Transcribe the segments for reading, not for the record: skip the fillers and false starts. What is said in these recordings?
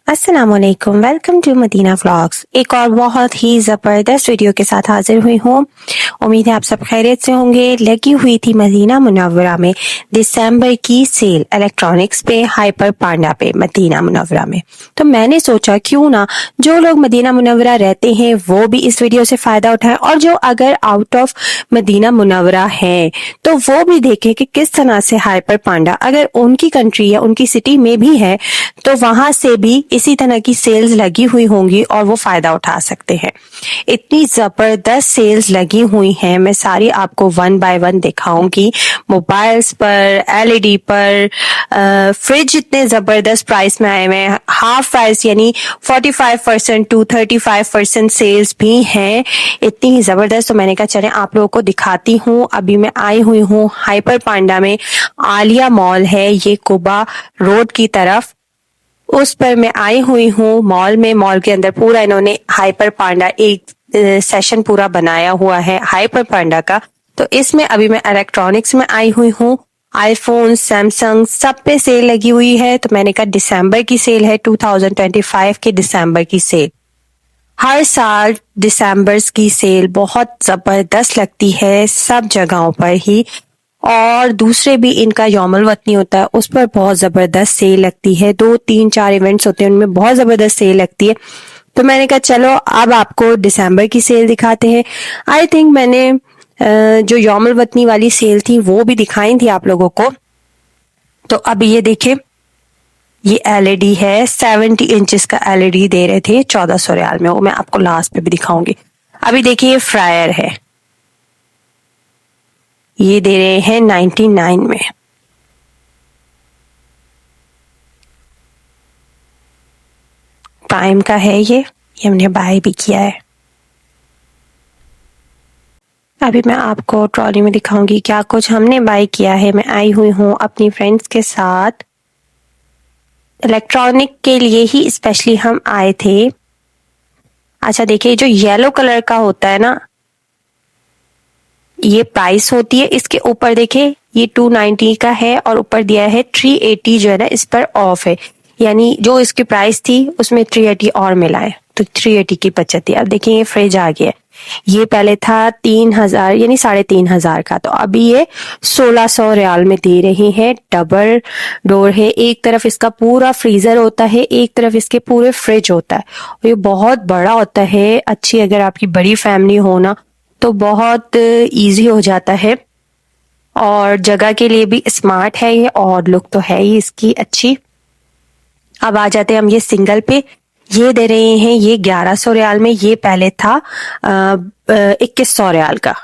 अस्सलाम वालेकुम, welcome to Medina vlogs. एक और बहुत ही ज़बरदस्त वीडियो के साथ हाजिर हुई हूँ। उम्मीद है आप सब खैरियत से होंगे। लगी हुई थी मदीना मुनव्वरा में दिसंबर की सेल इलेक्ट्रॉनिक्स पे, हाइपर पांडा पे मदीना मुनव्वरा में। तो मैंने सोचा क्यों ना जो लोग मदीना मुनव्वरा रहते हैं वो भी इस वीडियो से फ़ायदा उठाएं, और जो अगर आउट ऑफ मदीना मुनव्वरा है तो वो भी देखें कि किस तरह से हाइपर पांडा अगर उनकी कंट्री या उनकी सिटी में भी है तो वहां से भी इसी तरह की सेल्स लगी हुई होंगी और वो फायदा उठा सकते हैं। इतनी जबरदस्त सेल्स लगी हुई हैं, मैं सारी आपको वन बाय वन दिखाऊंगी। मोबाइल्स पर, एलईडी पर, फ्रिज इतने जबरदस्त प्राइस में आए हुए हैं, हाफ प्राइस यानी 45% टू 35% सेल्स भी हैं। इतनी ही जबरदस्त, तो मैंने कहा चले आप लोगों को दिखाती हूँ। अभी मैं आई हुई हूँ हाइपर पांडा में, आलिया मॉल है ये कुबा रोड की तरफ, उस पर मैं आई हुई हूँ मॉल में। मॉल के अंदर पूरा इन्होंने हाइपर पांडा एक सेशन पूरा बनाया हुआ है हाइपर पांडा का। तो इसमें अभी मैं इलेक्ट्रॉनिक्स में आई हुई हूँ। आईफोन, सैमसंग सब पे सेल लगी हुई है। तो मैंने कहा दिसंबर की सेल है, 2025 के दिसंबर की सेल। हर साल दिसंबर की सेल बहुत जबरदस्त लगती है सब जगहों पर ही, और दूसरे भी इनका यौमुल वतनी होता है उस पर बहुत जबरदस्त सेल लगती है। 2 3 4 इवेंट्स होते हैं, उनमें बहुत जबरदस्त सेल लगती है। तो मैंने कहा चलो अब आपको दिसंबर की सेल दिखाते हैं। आई थिंक मैंने जो यौमुल वतनी वाली सेल थी वो भी दिखाई थी आप लोगों को। तो अब ये देखें, ये एलईडी है, 70 इंचेस का एलईडी दे रहे थे 1400 रियाल में, वो मैं आपको लास्ट पे भी दिखाऊंगी। अभी देखिए ये फ्रायर है, ये दे रहे हैं 99 में। प्राइम का है ये हमने बाय भी किया है। अभी मैं आपको ट्रॉली में दिखाऊंगी क्या कुछ हमने बाय किया है। मैं आई हुई हूँ अपनी फ्रेंड्स के साथ, इलेक्ट्रॉनिक के लिए ही स्पेशली हम आए थे। अच्छा देखिए, जो येलो कलर का होता है ना, ये प्राइस होती है। इसके ऊपर देखिए ये 290 का है और ऊपर दिया है 380 जो है ना इस पर ऑफ है, यानी जो इसकी प्राइस थी उसमें 380 और मिला है, तो 380 की बचत थी। अब देखिए ये फ्रिज आ गया है, ये पहले था 3000 यानी 3500 का, तो अभी ये 1600 रियाल में दे रही है। डबल डोर है, एक तरफ इसका पूरा फ्रीजर होता है, एक तरफ इसके पूरे फ्रिज होता है, और ये बहुत बड़ा होता है। अच्छी अगर आपकी बड़ी फैमिली हो ना तो बहुत इजी हो जाता है, और जगह के लिए भी स्मार्ट है ये, और लुक तो है ही इसकी अच्छी। अब आ जाते हैं हम ये सिंगल पे, ये दे रहे हैं ये 1100 रियाल में, ये पहले था 2100 रियाल का।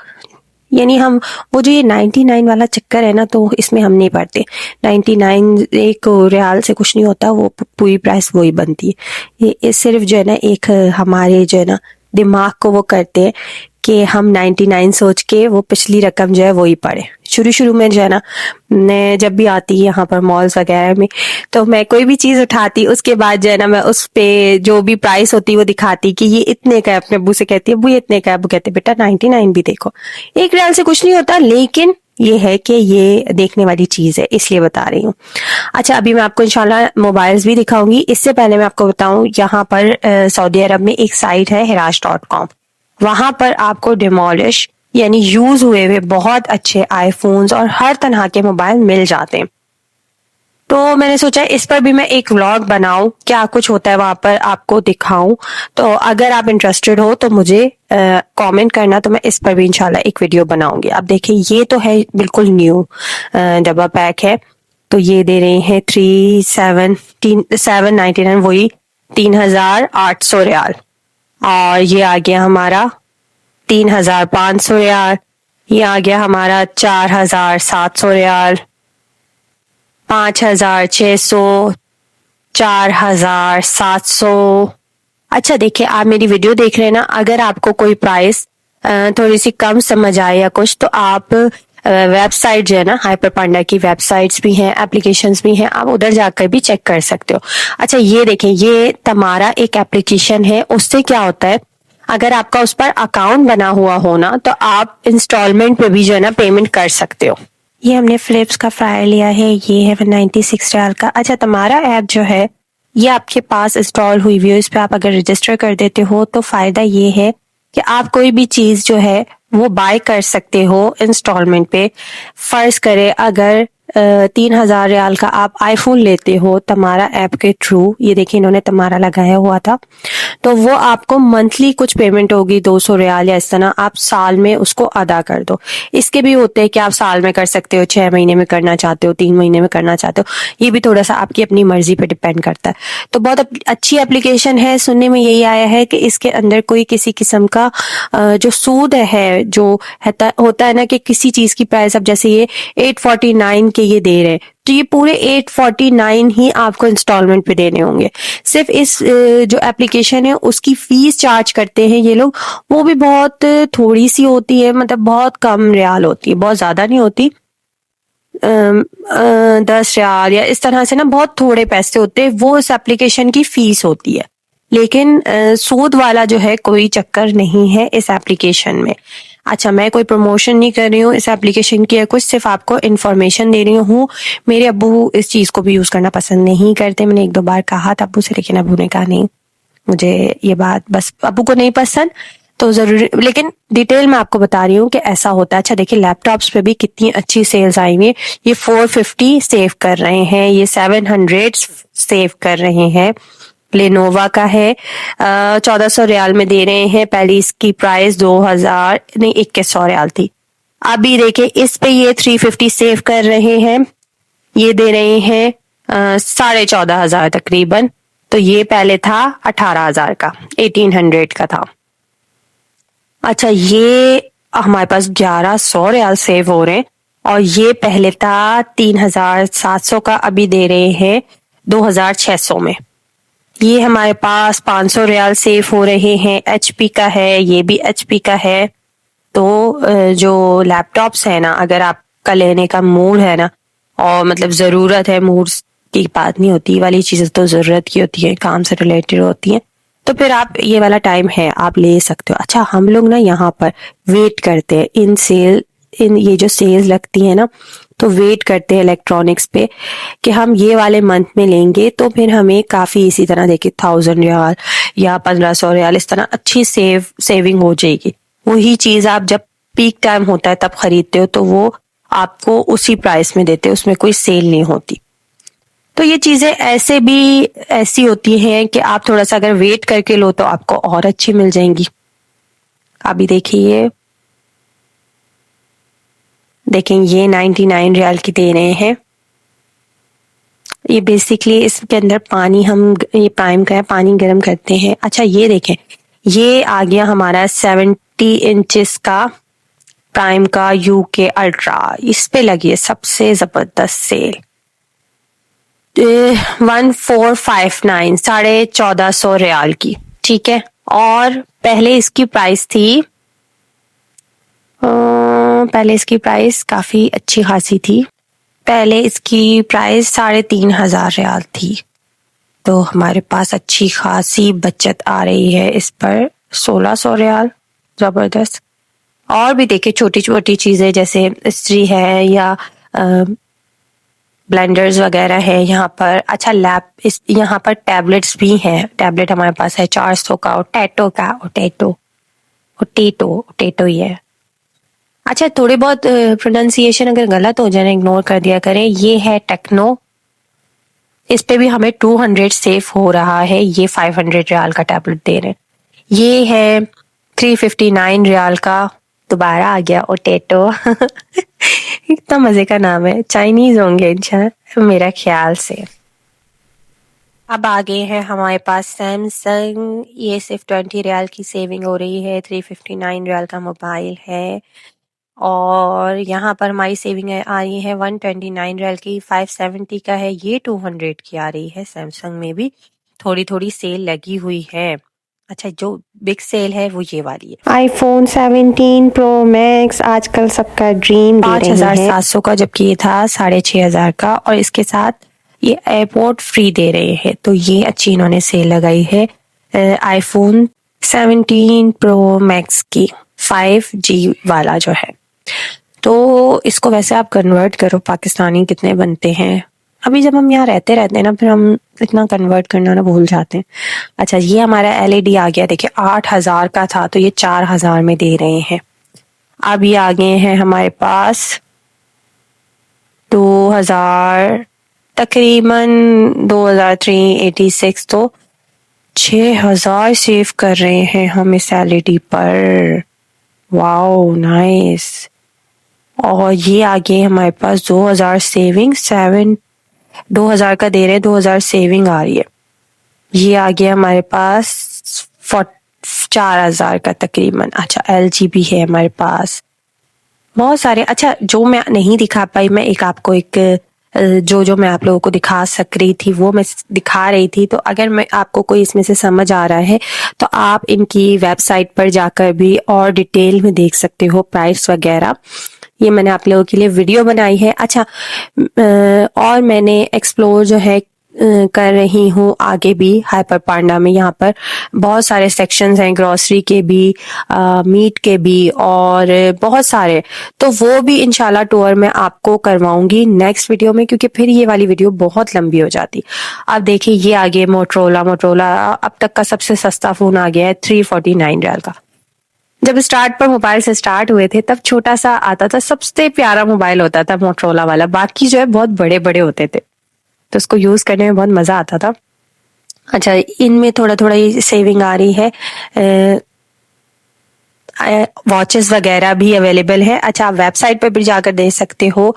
यानी हम वो जो ये 99 वाला चक्कर है ना, तो इसमें हम नहीं पड़ते। 99 एक रियाल से कुछ नहीं होता, वो पूरी प्राइस वही बनती है। ये सिर्फ जो है ना एक हमारे जो है ना दिमाग को वो करते हैं कि हम 99 सोच के वो पिछली रकम जो है वही पड़े। शुरू शुरू में जो है ना, मैं जब भी आती यहाँ पर मॉल्स वगैरह में, तो मैं कोई भी चीज उठाती, उसके बाद जो है ना मैं उस पे जो भी प्राइस होती वो दिखाती कि ये इतने का है। अपने अब्बू से कहती है अब्बू ये इतने का है, अब्बू कहते बेटा 99 भी देखो, 1 रियाल से कुछ नहीं होता, लेकिन ये है कि ये देखने वाली चीज है, इसलिए बता रही हूँ। अच्छा अभी मैं आपको इंशाल्लाह मोबाइल्स भी दिखाऊंगी। इससे पहले मैं आपको बताऊं, यहाँ पर सऊदी अरब में एक साइट है हिराज.com, वहां पर आपको डिमोलिश यानी यूज हुए हुए बहुत अच्छे आईफोन्स और हर तरह के मोबाइल मिल जाते हैं। तो मैंने सोचा इस पर भी मैं एक व्लॉग बनाऊं, क्या कुछ होता है वहां पर आपको दिखाऊं। तो अगर आप इंटरेस्टेड हो तो मुझे कमेंट करना, तो मैं इस पर भी इंशाल्लाह एक वीडियो बनाऊंगी। अब देखिए ये तो है बिल्कुल न्यू डब्बा पैक है, तो ये दे रहे हैं 799, वही 3800 रियाल। और ये आ गया हमारा 3500 रियाल, ये आ गया हमारा 4700 रियाल, 5600, 4700। अच्छा देखिए, आप मेरी वीडियो देख रहे हैं ना, अगर आपको कोई प्राइस थोड़ी सी कम समझ आए या कुछ, तो आप वेबसाइट जो है ना हाइपर पांडा की वेबसाइट्स भी हैं, एप्लीकेशंस भी हैं, आप उधर जाकर भी चेक कर सकते हो। अच्छा ये देखें, ये तमारा एक एप्लीकेशन है, उससे क्या होता है, अगर आपका उस पर अकाउंट बना हुआ हो ना, तो आप इंस्टॉलमेंट पे भी जो है ना पेमेंट कर सकते हो। ये हमने फिलिप्स का फ्रायर लिया है, ये है 96 रियाल का। अच्छा तुम्हारा ऐप जो है ये आपके पास इंस्टॉल हुई हुई है, इस पे आप अगर रजिस्टर कर देते हो तो फायदा ये है कि आप कोई भी चीज जो है वो बाय कर सकते हो इंस्टॉलमेंट पे। फर्ज करे अगर 3,000 रियाल का आप आईफोन लेते हो तमारा ऐप के थ्रू, ये देखिए इन्होंने तमारा लगाया हुआ था, तो वो आपको मंथली कुछ पेमेंट होगी 200 रियाल या इस तरह, आप साल में उसको अदा कर दो। इसके भी होते हैं कि आप साल में कर सकते हो, 6 महीने में करना चाहते हो, 3 महीने में करना चाहते हो, ये भी थोड़ा सा आपकी अपनी मर्जी पे डिपेंड करता है। तो बहुत अच्छी एप्लीकेशन है। सुनने में यही आया है कि इसके अंदर कोई किसी किस्म का जो सूद है जो होता है ना कि किसी चीज की प्राइस, अब जैसे ये 849 के ये दे रहे हैं, तो ये पूरे 849 ही आपको इंस्टॉलमेंट पे देने होंगे। सिर्फ इस जो एप्लीकेशन है उसकी फीस चार्ज करते हैं ये लोग, वो भी बहुत थोड़ी सी होती है, मतलब बहुत कम रियाल होती है, बहुत ज्यादा नहीं होती, 10 रियाल या इस तरह से ना, बहुत थोड़े पैसे होते हैं, वो इस एप्लीकेशन की फीस होती है। लेकिन सूद वाला जो है कोई चक्कर नहीं है इस एप्लीकेशन में। अच्छा, मैं कोई प्रमोशन नहीं कर रही हूँ इस एप्लीकेशन की, कुछ सिर्फ आपको इन्फॉर्मेशन दे रही हूँ। मेरे अब्बू इस चीज को भी यूज करना पसंद नहीं करते, मैंने 1-2 बार कहा था अब्बू से, लेकिन अब्बू ने कहा नहीं, मुझे ये बात, बस अब्बू को नहीं पसंद तो जरूरी, लेकिन डिटेल में आपको बता रही हूँ कि ऐसा होता है। अच्छा देखिए लैपटॉप्स पे भी कितनी अच्छी सेल्स आई हुई है। ये 450 सेव कर रहे हैं, ये 700 सेव कर रहे हैं। लेनोवा का है, 1400 रियाल में दे रहे हैं। पहले इसकी प्राइस 2000 नहीं 2100 रियाल थी। अभी देखिए इस पे ये 350 सेव कर रहे हैं, ये दे रहे हैं 14,500 तकरीबन। तो ये पहले था 18,000 का, 1800 का था। अच्छा, ये हमारे पास 1100 रियाल सेव हो रहे हैं, और ये पहले था 3,700 का, अभी दे रहे हैं 2,600 में। ये हमारे पास 500 रियाल सेव हो रहे हैं। एचपी का है, ये भी एचपी का है। तो जो लैपटॉप्स है ना, अगर आपका लेने का मूड है ना, और मतलब जरूरत है, मूड की बात नहीं होती, वाली चीजें तो जरूरत की होती है, काम से रिलेटेड होती है, तो फिर आप ये वाला टाइम है, आप ले सकते हो। अच्छा, हम लोग ना यहाँ पर वेट करते हैं इन ये जो सेल्स लगती है ना, तो वेट करते हैं इलेक्ट्रॉनिक्स पे कि हम ये वाले मंथ में लेंगे तो फिर हमें काफी, इसी तरह देखिए 1000 रियाल या 1500 रियाल इस तरह अच्छी सेविंग हो जाएगी। वही चीज आप जब पीक टाइम होता है तब खरीदते हो तो वो आपको उसी प्राइस में देते हैं, उसमें कोई सेल नहीं होती। तो ये चीजें ऐसे भी ऐसी होती हैं कि आप थोड़ा सा अगर वेट करके लो तो आपको और अच्छी मिल जाएंगी। अभी देखिए ये 99 रियाल की दे रहे हैं। ये बेसिकली इसके अंदर पानी, हम ये प्राइम का है, पानी गर्म करते हैं। अच्छा, ये देखें, ये आ गया हमारा 70 इंचेस का प्राइम का यूके अल्ट्रा, इस पे लगी है सबसे जबरदस्त सेल, 1459, 1450 रियाल की, ठीक है। और पहले इसकी प्राइस काफी अच्छी खासी थी, पहले इसकी प्राइस 3,500 रियाल थी। तो हमारे पास अच्छी खासी बचत आ रही है इस पर, 1600 रियाल, जबरदस्त। और भी देखिए छोटी छोटी चीजें जैसे इस्त्री है या ब्लेंडर्स वगैरह है यहाँ पर। अच्छा, यहाँ पर टैबलेट्स भी हैं, टैबलेट हमारे पास है 400 का, ओटेटो ही है। अच्छा, थोड़े बहुत प्रोनाउंसिएशन अगर गलत हो जाए इग्नोर कर दिया करें। ये है टेक्नो, इस पे भी हमें 200 सेव हो रहा है, ये 500 रियाल का टैबलेट दे रहे हैं। ये है 359 रियाल का, दोबारा आ गया ओटेटो इतना मजे का नाम है, चाइनीज होंगे इंशाल्लाह मेरा ख्याल से। अब आगे है हमारे पास सैमसंग, ये सिर्फ 20 रियाल की सेविंग हो रही है, 359 रियाल का मोबाइल है। और यहाँ पर हमारी सेविंग आ रही है 129 रियाल की, 570 का है, ये 200 की आ रही है। सैमसंग में भी थोड़ी थोड़ी सेल लगी हुई है। अच्छा, जो बिग सेल है वो ये वाली है, आईफोन 17 प्रो मैक्स आजकल सबका ड्रीम, 5,700 का, जबकि ये था 6,500 का, और इसके साथ ये एयरपोर्ट फ्री दे रहे हैं। तो ये अच्छी इन्होंने सेल लगाई है आईफोन 17 प्रो मैक्स की, 5G वाला जो है। तो इसको वैसे आप कन्वर्ट करो पाकिस्तानी कितने बनते हैं, अभी जब हम यहाँ रहते हैं ना, फिर हम इतना कन्वर्ट करना ना भूल जाते हैं। अच्छा, ये हमारा LED आ गया, देखिए 8,000 का था तो ये 4,000 में दे रहे हैं। अब ये आ गए हैं हमारे पास 2,000, तकरीबन 2,386, तो 6,000 सेव कर रहे हैं हम इस LED पर। Wow nice. और ये आ गए हमारे पास 2,000 सेविंग, 2,000 का दे रहे हैं, 2,000 सेविंग आ रही है। ये आ गया हमारे पास 4,000 का तकरीबन। अच्छा, LG भी है हमारे पास, बहुत सारे। अच्छा, जो मैं नहीं दिखा पाई, मैं आपको जो मैं आप लोगों को दिखा सक रही थी वो मैं दिखा रही थी। तो अगर मैं आपको कोई इसमें से समझ आ रहा है तो आप इनकी वेबसाइट पर जाकर भी और डिटेल में देख सकते हो प्राइस वगैरह। ये मैंने आप लोगों के लिए वीडियो बनाई है। अच्छा, और मैंने एक्सप्लोर जो है कर रही हूँ आगे भी हाइपर पांडा में। यहाँ पर बहुत सारे सेक्शंस हैं, ग्रोसरी के भी, मीट के भी, और बहुत सारे। तो वो भी इंशाल्लाह टूर में आपको करवाऊंगी नेक्स्ट वीडियो में, क्योंकि फिर ये वाली वीडियो बहुत लंबी हो जाती। अब देखिए, ये आ गया मोटरोला अब तक का सबसे सस्ता फोन आ गया है 349 रियाल का। जब स्टार्ट पर मोबाइल से स्टार्ट हुए थे तब छोटा सा आता था, सबसे प्यारा मोबाइल होता था मोटरोला वाला, बाकी जो है बहुत बड़े बड़े होते थे, तो उसको यूज करने में बहुत मजा आता था। अच्छा, इनमें थोड़ा थोड़ा ये सेविंग आ रही है। वॉचेस वगैरह भी अवेलेबल है। अच्छा, आप वेबसाइट पर भी जाकर देख सकते हो।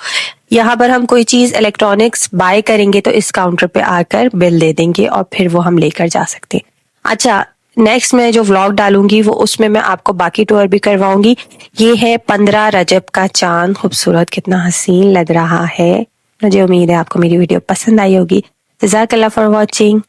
यहाँ पर हम कोई चीज इलेक्ट्रॉनिक्स बाय करेंगे तो इस काउंटर पे आकर बिल दे देंगे और फिर वो हम लेकर जा सकते हैं। अच्छा, नेक्स्ट मैं जो व्लॉग डालूंगी वो उसमें मैं आपको बाकी टूर भी करवाऊंगी। ये है 15 रजब का चांद, खूबसूरत, कितना हसीन लग रहा है। मुझे उम्मीद है आपको मेरी वीडियो पसंद आई होगी। जज़ाकल्लाह फॉर वॉचिंग।